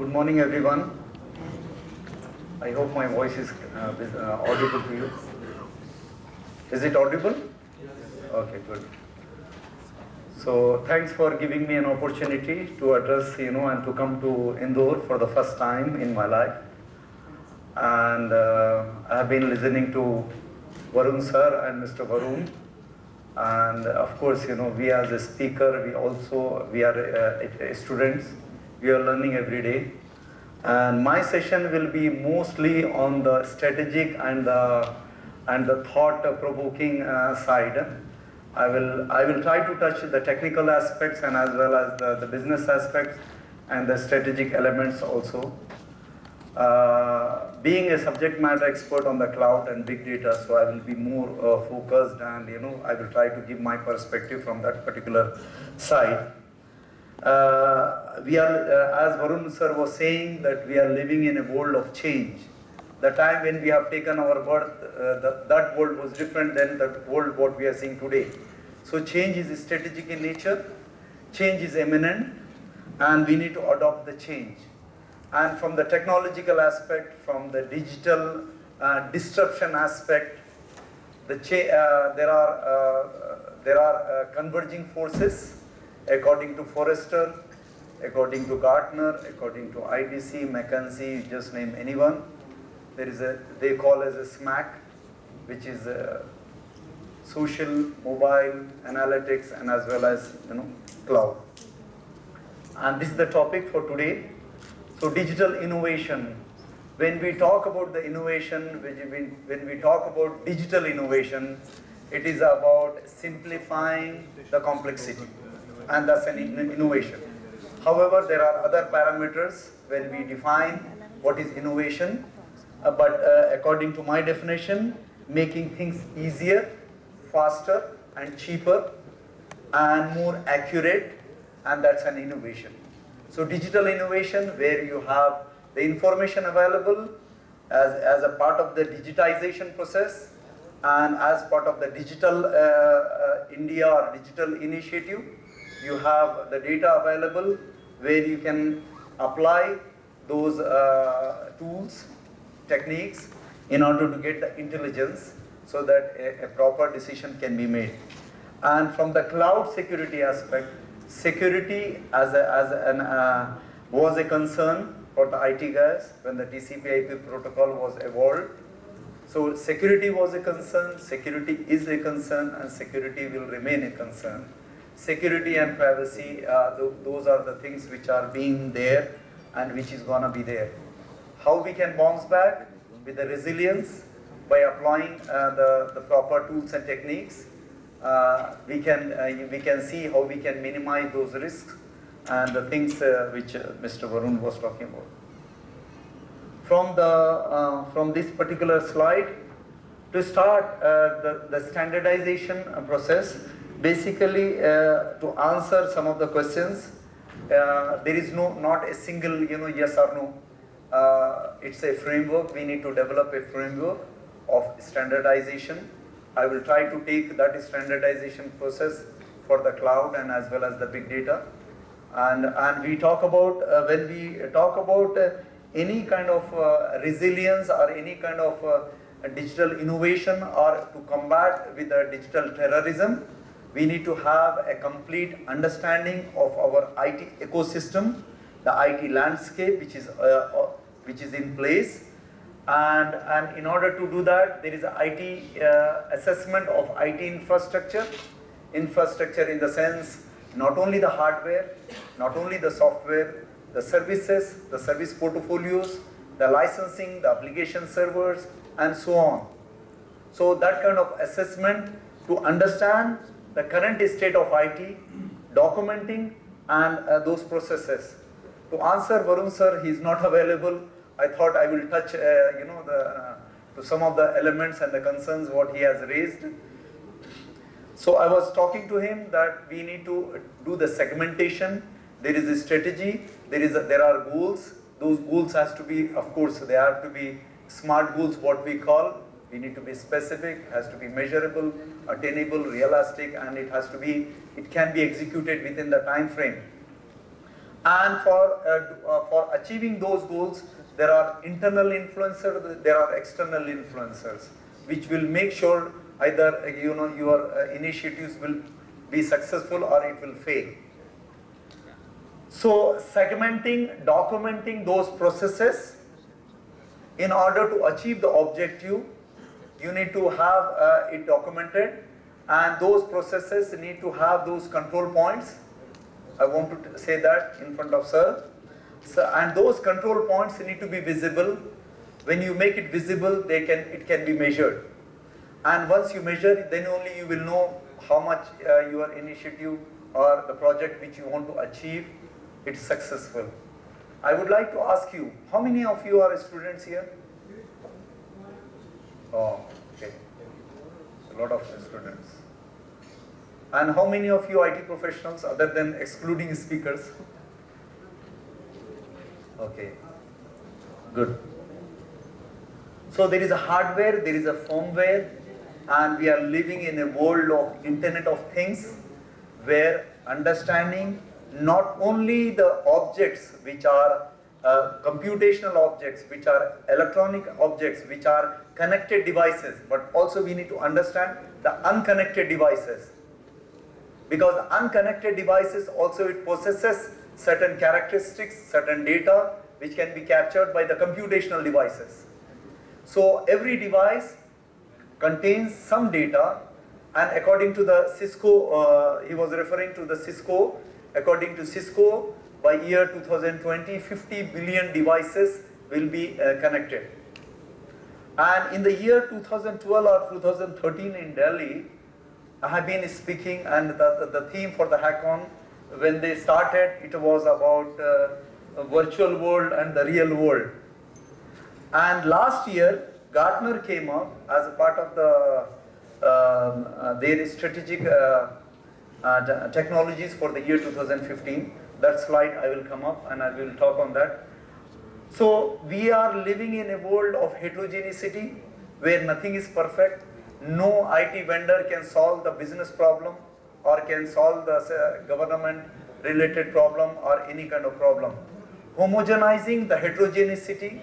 Good morning, everyone. I hope my voice is audible to you. Is it audible? Okay, good. So thanks for giving me an opportunity to address, and to come to Indore for the first time in my life. And I have been listening to Varun sir and Mr. Varun. And of course, we as a speaker, we are students. We are learning every day. And my session will be mostly on the strategic and the thought-provoking side. I will try to touch the technical aspects and as well as the business aspects and the strategic elements also. Being a subject matter expert on the cloud and big data, so I will be more focused, and I will try to give my perspective from that particular side. We are, as Varun sir was saying, that we are living in a world of change. The time when we have taken our birth, that world was different than the world what we are seeing today. So change is strategic in nature, change is imminent, and we need to adopt the change. And from the technological aspect, from the digital disruption aspect, there are converging forces according to Forrester, according to Gartner, according to IDC, McKinsey, just name anyone. They call as a SMAC, which is social, mobile, analytics, and as well as cloud. And this is the topic for today. So digital innovation. When we talk about the innovation, when we talk about digital innovation, it is about simplifying the complexity, and that's an innovation. However, there are other parameters when we define what is innovation, but according to my definition, making things easier, faster, and cheaper, and more accurate, and that's an innovation. So digital innovation, where you have the information available as a part of the digitization process, and as part of the digital India or digital initiative, you have the data available where you can apply those tools, techniques in order to get the intelligence so that a proper decision can be made. And from the cloud security aspect, security was a concern for the IT guys when the TCP/IP protocol was evolved. So security was a concern, security is a concern, and security will remain a concern. Security and privacy, those are the things which are being there and which is gonna be there. How we can bounce back with the resilience by applying the proper tools and techniques. We can see how we can minimize those risks and the things which Mr. Varun was talking about. From this particular slide, to start the standardization process, basically to answer some of the questions, there is not a single yes or no. It's a framework. We need to develop a framework of standardization. I will try to take that standardization process for the cloud and as well as the big data. And we talk about, when we talk about any kind of resilience or any kind of digital innovation or to combat with the digital terrorism, we need to have a complete understanding of our IT ecosystem, the IT landscape which is in place. And in order to do that, there is an IT assessment of IT infrastructure. Infrastructure in the sense, not only the hardware, not only the software, the services, the service portfolios, the licensing, the application servers, and so on. So that kind of assessment to understand the current state of IT, documenting, and those processes. To answer Varun sir, he is not available. I thought I will touch, to some of the elements and the concerns what he has raised. So I was talking to him that we need to do the segmentation. There is a strategy. There are goals. Those goals has to be, of course, they have to be smart goals. What we call, we need to be specific. Has to be measurable, attainable, realistic, and it can be executed within the time frame. And for achieving those goals, there are internal influencers, there are external influencers, which will make sure either your initiatives will be successful or it will fail. So segmenting, documenting those processes in order to achieve the objective, you need to have it documented, and those processes need to have those control points. I want to say that in front of sir. And those control points need to be visible. When you make it visible, it can be measured. And once you measure it, then only you will know how much your initiative or the project which you want to achieve, it's successful. I would like to ask you, how many of you are students here? Oh, okay. A lot of students. And how many of you IT professionals other than excluding speakers? Okay, good. So there is a hardware, there is a firmware, and we are living in a world of Internet of Things, where understanding not only the objects which are computational objects, which are electronic objects, which are connected devices, but also we need to understand the unconnected devices. Because unconnected devices also it possesses certain characteristics, certain data which can be captured by the computational devices. So every device contains some data, and according to the Cisco, he was referring to the Cisco, according to Cisco, by year 2020, 50 billion devices will be connected. And in the year 2012 or 2013 in Delhi, I have been speaking, and the theme for the hackathon, when they started, it was about virtual world and the real world. And last year, Gartner came up as a part of their strategic technologies for the year 2015. That slide I will come up and I will talk on that. So we are living in a world of heterogeneity where nothing is perfect. No IT vendor can solve the business problem or can solve the government related problem or any kind of problem. Homogenizing the heterogeneity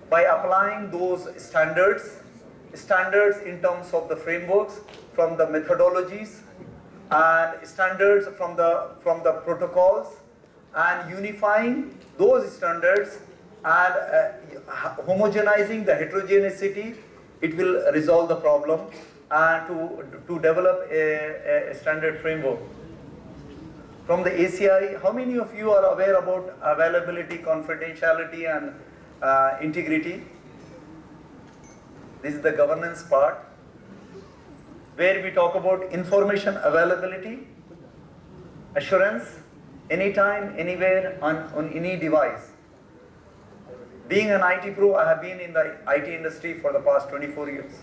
by applying those standards in terms of the frameworks, from the methodologies, and standards from the protocols, and unifying those standards and homogenizing the heterogeneity, it will resolve the problem and to develop a standard framework. From the ACI, how many of you are aware about availability, confidentiality, and integrity? This is the governance part, where we talk about information availability, assurance, anytime, anywhere, on any device. Being an IT pro, I have been in the IT industry for the past 24 years.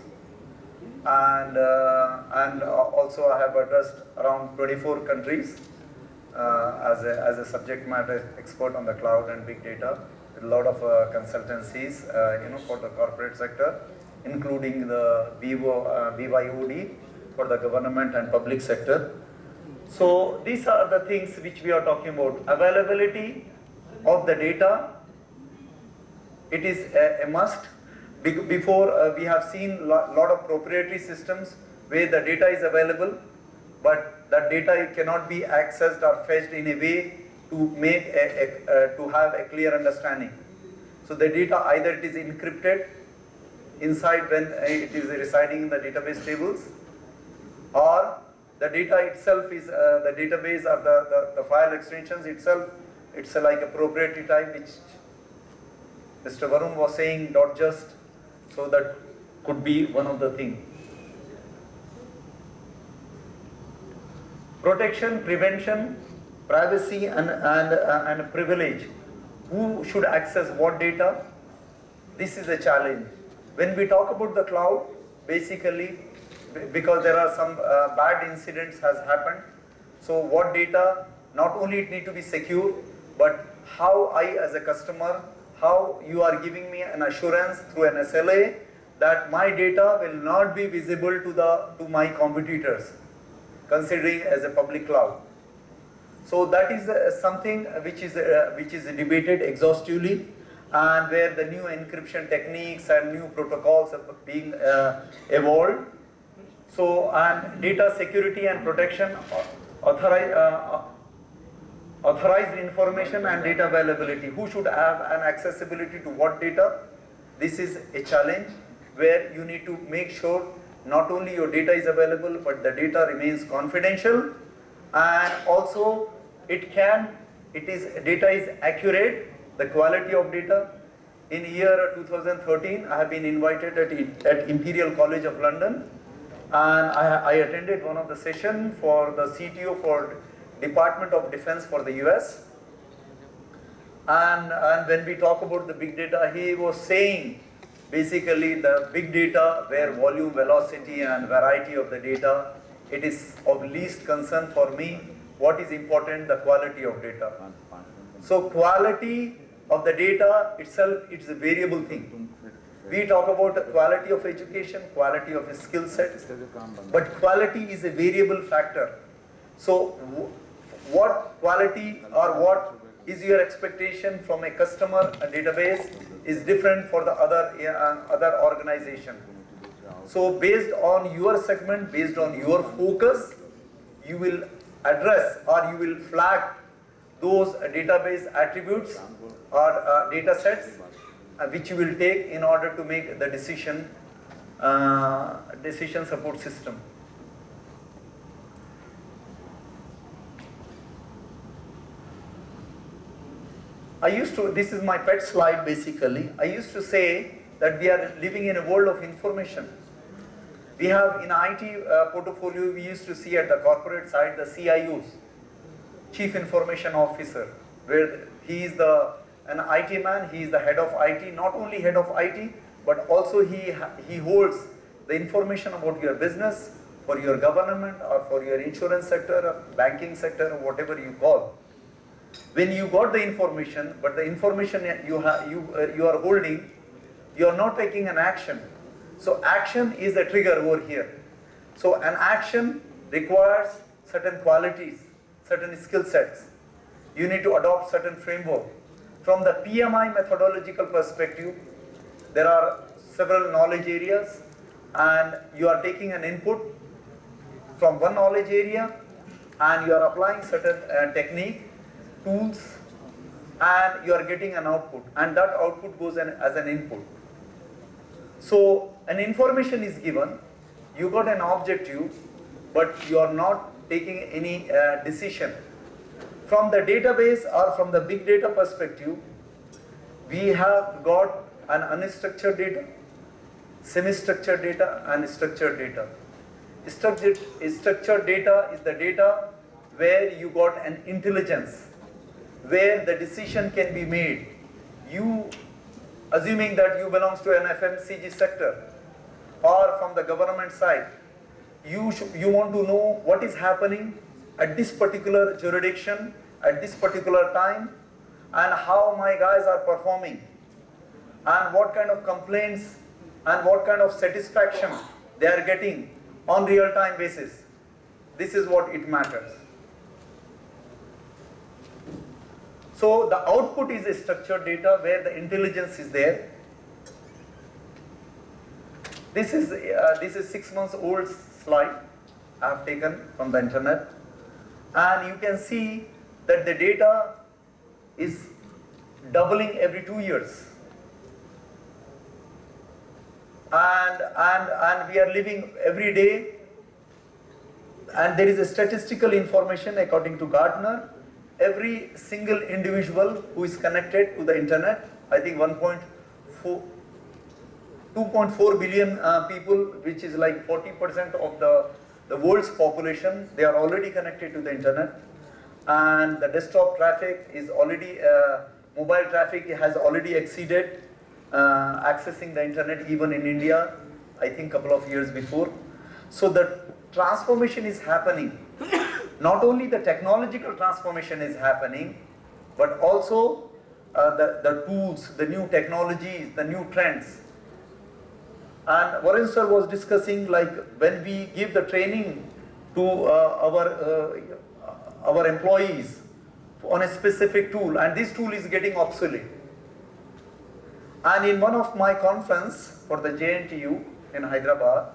And also I have addressed around 24 countries as a subject matter expert on the cloud and big data, with a lot of consultancies for the corporate sector, including the BYOD for the government and public sector. So these are the things which we are talking about. Availability of the data, it is a must. Before we have seen lot of proprietary systems where the data is available, but that data cannot be accessed or fetched in a way to make to have a clear understanding. So the data, either it is encrypted inside when it is residing in the database tables, or the data itself is the database or the file extensions itself, it's like a proprietary type, which Mr. Varun was saying, .just, so that could be one of the things. Protection, prevention, privacy, and privilege. Who should access what data? This is a challenge. When we talk about the cloud, basically, because there are some bad incidents has happened, so what data, not only it need to be secure, but how I as a customer, how you are giving me an assurance through an SLA that my data will not be visible to my competitors, considering as a public cloud. So that is something which is debated exhaustively, and where the new encryption techniques and new protocols are being evolved. So, and data security and protection, authorized information and data availability. Who should have an accessibility to what data? This is a challenge where you need to make sure not only your data is available, but the data remains confidential, and also data is accurate, the quality of data. In year 2013, I have been invited at Imperial College of London, and I attended one of the session for the CTO for Department of Defense for the US. And when we talk about the big data, he was saying basically the big data where volume, velocity and variety of the data, it is of least concern for me. What is important? The quality of data. So quality of the data itself, it's a variable thing. We talk about the quality of education, quality of skill sets, but quality is a variable factor. So what quality or what is your expectation from a customer database is different for the other organization. So based on your segment, based on your focus, you will address or you will flag those database attributes or data sets which you will take in order to make the decision support system. This is my pet slide basically. I used to say that we are living in a world of information. We have in IT portfolio, we used to see at the corporate side the CIOs, Chief Information Officer, where he is an IT man, he is the head of IT, not only head of IT, but also he holds the information about your business, for your government or for your insurance sector, or banking sector, or whatever you call. When you got the information, but the information you are holding, you are not taking an action. So action is the trigger over here. So an action requires certain qualities, certain skill sets. You need to adopt certain framework. From the PMI methodological perspective, there are several knowledge areas, and you are taking an input from one knowledge area, and you are applying certain technique, tools, and you are getting an output, and that output goes as an input. So an information is given, you got an objective, but you are not taking any decision. From the database or from the big data perspective, we have got an unstructured data, semi-structured data and structured data. Structured data is the data where you got an intelligence, where the decision can be made. You, assuming that you belongs to an FMCG sector or from the government side, you want to know what is happening at this particular jurisdiction, at this particular time, and how my guys are performing, and what kind of complaints and what kind of satisfaction they are getting on real-time basis. This is what it matters. So the output is a structured data where the intelligence is there. This is 6 months old slide I have taken from the internet, and you can see that the data is doubling every 2 years, and we are living every day, and there is a statistical information according to Gartner. Every single individual who is connected to the internet, I think 2.4 billion people, which is like 40% of the world's population, they are already connected to the internet. And the desktop traffic is already, mobile traffic has already exceeded accessing the internet even in India, I think a couple of years before. So the transformation is happening. Not only the technological transformation is happening, but also the tools, the new technologies, the new trends. And Warren sir was discussing, like when we give the training to our employees on a specific tool, and this tool is getting obsolete. And in one of my conference for the JNTU in Hyderabad,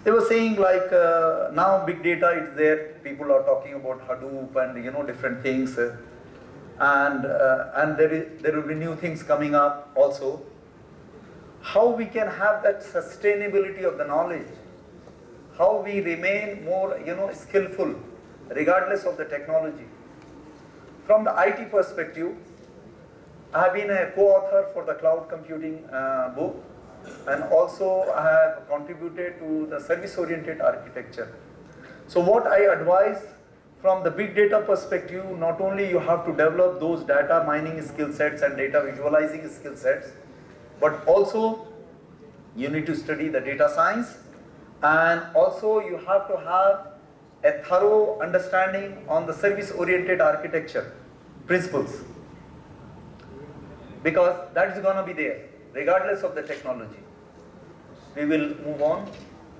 they were saying like now big data is there, people are talking about Hadoop and different things, and there will be new things coming up also. How we can have that sustainability of the knowledge, how we remain more skillful regardless of the technology. From the IT perspective, I have been a co-author for the cloud computing book, and also I have contributed to the service-oriented architecture. So what I advise from the big data perspective, not only you have to develop those data mining skill sets and data visualizing skill sets, but also you need to study the data science, and also you have to have a thorough understanding on the service-oriented architecture principles, because that is going to be there regardless of the technology. We will move on.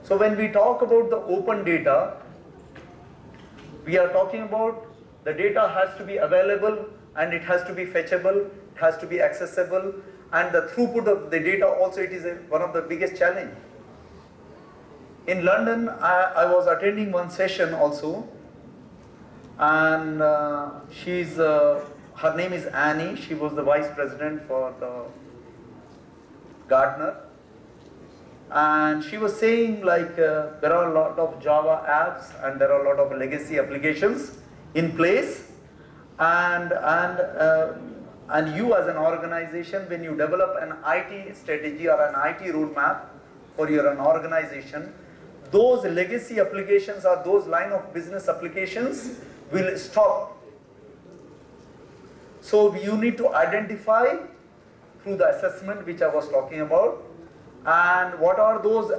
So when we talk about the open data, we are talking about the data has to be available, and it has to be fetchable, it has to be accessible, and the throughput of the data also, it is one of the biggest challenge. In London, I was attending one session also, and her name is Annie. She was the vice president for the Gartner, and she was saying like there are a lot of Java apps and there are a lot of legacy applications in place, and you as an organization, when you develop an IT strategy or an IT roadmap for an organization, those legacy applications or those line of business applications will stop. So you need to identify through the assessment which I was talking about, and what are those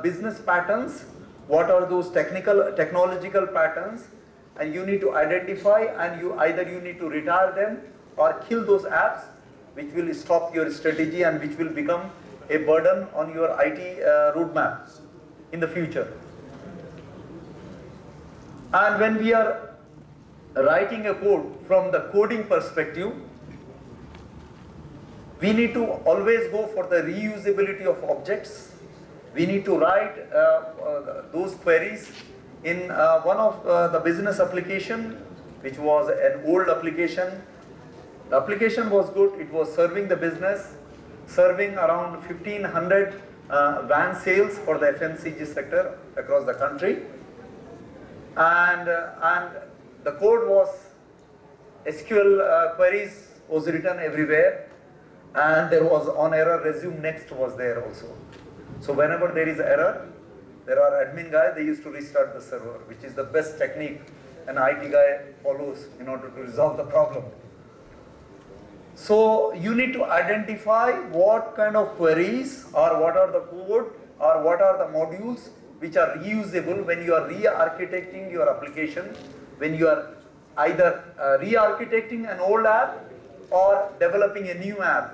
business patterns, what are those technological patterns, and you need to identify, and either you need to retire them or kill those apps which will stop your strategy and which will become a burden on your IT roadmap in the future. And when we are writing a code from the coding perspective, we need to always go for the reusability of objects. We need to write those queries in one of the business application, which was an old application. The application was good, it was serving the business, serving around 1,500 van sales for the FMCG sector across the country, and the code was SQL queries was written everywhere, and there was on error resume next was there also. So whenever there is error, there are admin guys, they used to restart the server, which is the best technique an IT guy follows in order to resolve the problem. So you need to identify what kind of queries or what are the code or what are the modules which are reusable when you are re-architecting your application, when you are either re-architecting an old app or developing a new app.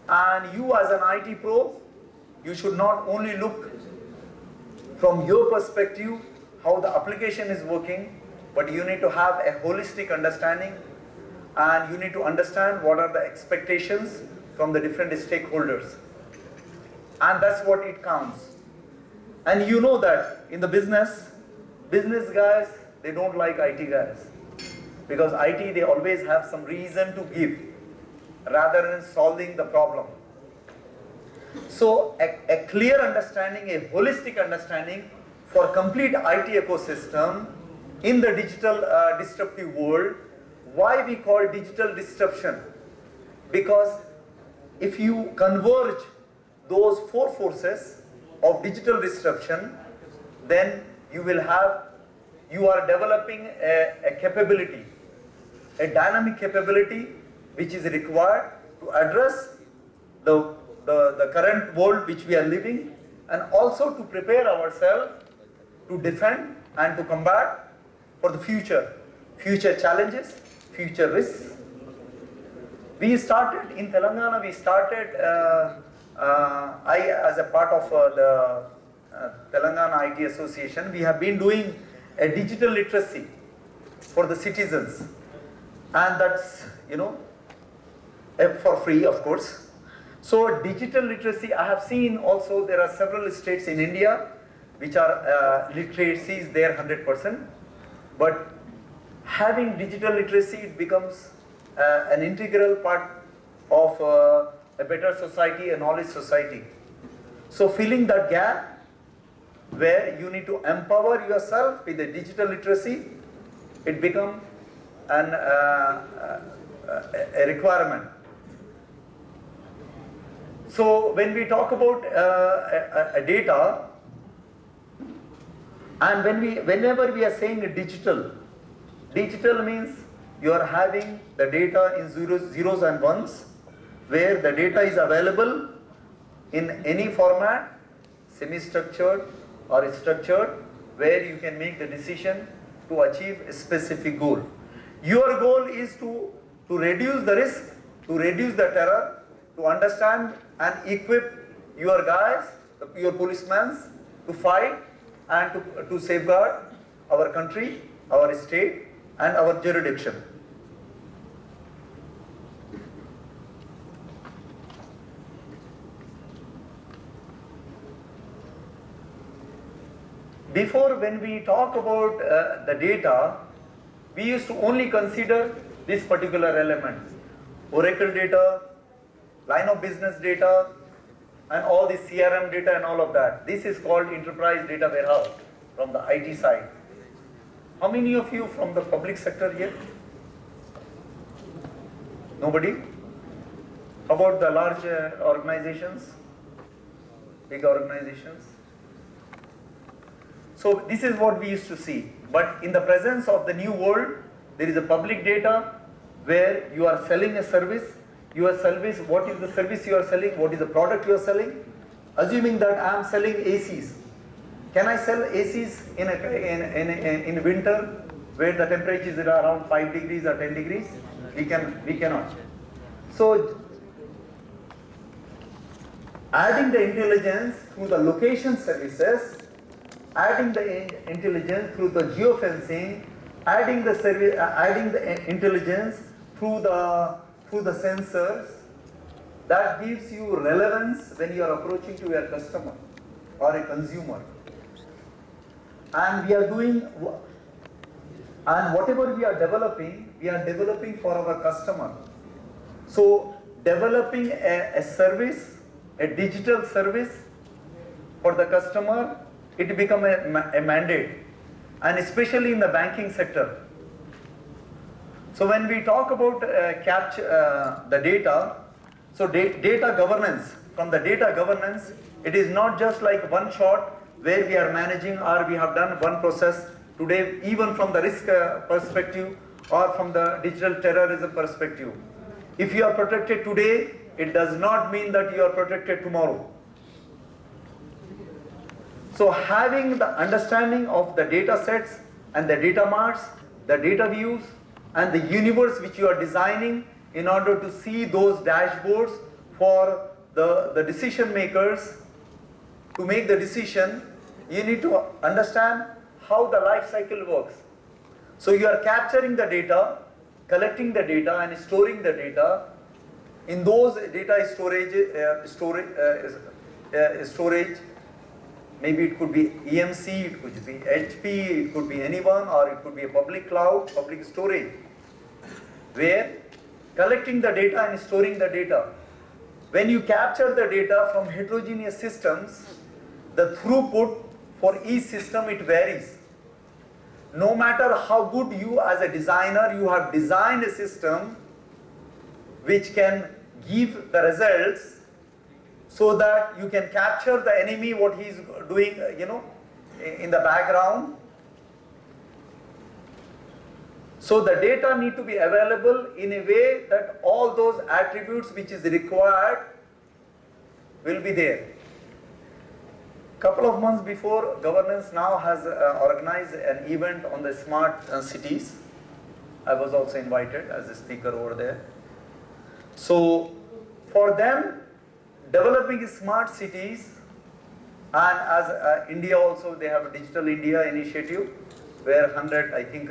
And you as an IT pro, you should not only look from your perspective how the application is working, but you need to have a holistic understanding, and you need to understand what are the expectations from the different stakeholders. And that's what it counts. And you know that in the business guys, they don't like IT guys. Because IT, they always have some reason to give rather than solving the problem. So a clear understanding, a holistic understanding for complete IT ecosystem in the digital disruptive world. Why we call digital disruption? Because if you converge those four forces of digital disruption, then you are developing a capability, a dynamic capability which is required to address the current world which we are living, and also to prepare ourselves to defend and to combat for the future challenges, future risks. We started in Telangana, I as a part of the Telangana IT Association, we have been doing a digital literacy for the citizens, and that's, you know, for free, of course. So digital literacy, I have seen also there are several states in India which are literacy is there 100%, but having digital literacy, it becomes an integral part of a better society, a knowledge society. So filling that gap where you need to empower yourself with the digital literacy, it becomes a requirement. So when we talk about data, and whenever we are saying digital means you are having the data in zeros and ones, where the data is available in any format, semi-structured or structured, where you can make the decision to achieve a specific goal. Your goal is to reduce the risk, to reduce the terror, to understand and equip your guys, your policemen, to fight and to safeguard our country, our state, and our jurisdiction. Before, when we talk about the data, we used to only consider this particular element: Oracle data, line of business data, and all the CRM data and all of that. This is called enterprise data warehouse from the IT side. How many of you from the public sector here? Nobody? How about the large organizations, big organizations? So this is what we used to see. But in the presence of the new world, there is a public data where you are selling a service. Your service, what is the service you are selling? What is the product you are selling? Assuming that I am selling ACs. Can I sell ACs in winter where the temperature is around 5 degrees or 10 degrees? We cannot. So adding the intelligence through the location services, adding the intelligence through the geofencing, adding the intelligence through the sensors, that gives you relevance when you are approaching to your customer or a consumer. And we are doing, and whatever we are developing for our customer. So developing a service, a digital service for the customer, it becomes a mandate, and especially in the banking sector. So when we talk about capture the data, so data governance, from the data governance, it is not just like one shot where we are managing or we have done one process today, even from the risk perspective or from the digital terrorism perspective. If you are protected today, it does not mean that you are protected tomorrow. So having the understanding of the data sets and the data marts, the data views, and the universe which you are designing in order to see those dashboards for the decision makers to make the decision, you need to understand how the life cycle works. So you are capturing the data, collecting the data, and storing the data. In those data storage, maybe it could be EMC, it could be HP, it could be anyone, or it could be a public cloud, public storage, where collecting the data and storing the data. When you capture the data from heterogeneous systems, the throughput for each system, it varies. No matter how good you as a designer, you have designed a system which can give the results so that you can capture the enemy, what he is doing, in the background. So the data need to be available in a way that all those attributes which is required will be there. Couple of months before, governance now has organized an event on the smart cities. I was also invited as a speaker over there. So for them, developing smart cities, and as India also, they have a Digital India initiative where 100, I think,